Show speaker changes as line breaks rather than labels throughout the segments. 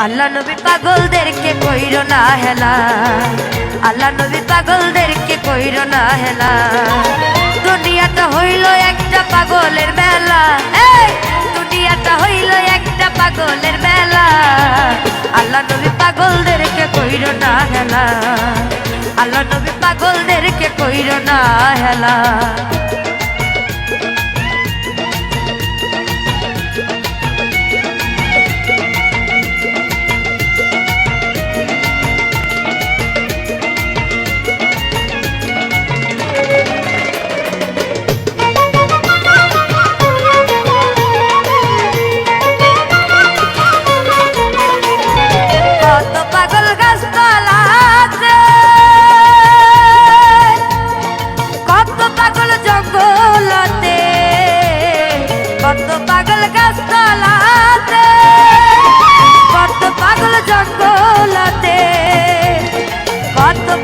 আল্লাহ নবী পাগলদেরকে কইরো না হেলা, আল্লাহ নবী পাগলদেরকে কইরো না হেলা। দুনিয়াটা হইল একটা পাগলের মেলা, এই দুনিয়াটা হইল একটা পাগলের মেলা। আল্লাহ নবী পাগলদেরকে কইরো না হেলা, আল্লাহ নবী পাগলদেরকে কইরো না হেলা।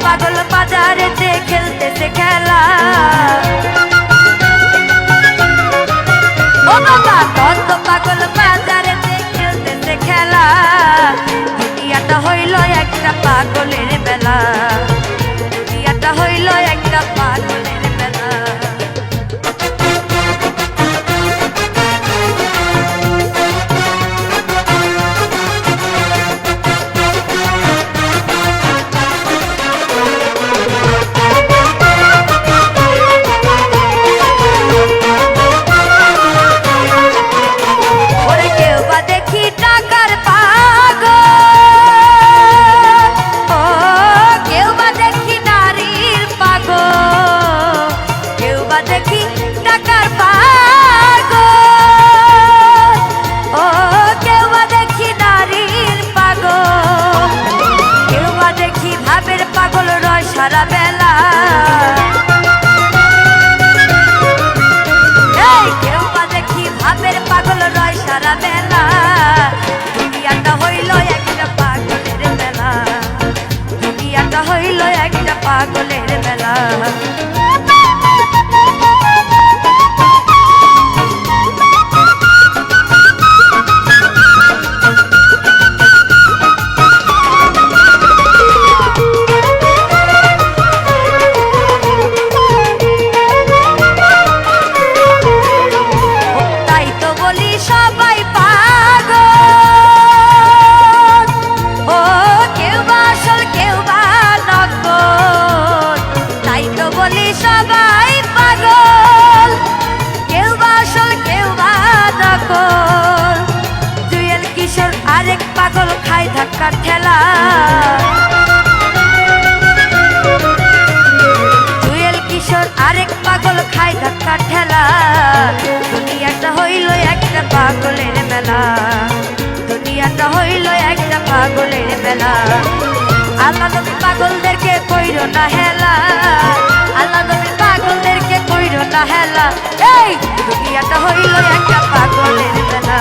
পাগল বাজারেতে খেলতেছে খেলা, ও বাবা কত পাগল বাজারেতে খেলতেছে খেলা। দুনিয়াটা হইল একটা পাগলের মেলা, দুনিয়াটা হইল একটা পাগলের মেলা। সারা বেলা এই কেউ বা দেখি ভাবের পাগল রয় সারা বেলা। দুনিয়াটা হইল একটা পাগলের মেলা, দুনিয়াটা হইল একটা পাগলের মেলা। সবাই পাগল, কেউ বা আসল কেউ বা নকল। জুয়েল কিশোর আরেক পাগল খায় ধাক্কার ঠেলা, জুয়েল কিশোর আরেক পাগল খায় ধাক্কার ঠেলা। দুনিয়াটা হইল একটা পাগলের মেলা, দুনিয়াটা হইল একটা পাগলের মেলা। আল্লাহ নবী পাগলদেরকে কইরো না হেলা, আল্লাহ নবী পাগলদেরকে কইরো না হেলা। এই দুনিয়াটা হইল একটা পাগলের মেলা।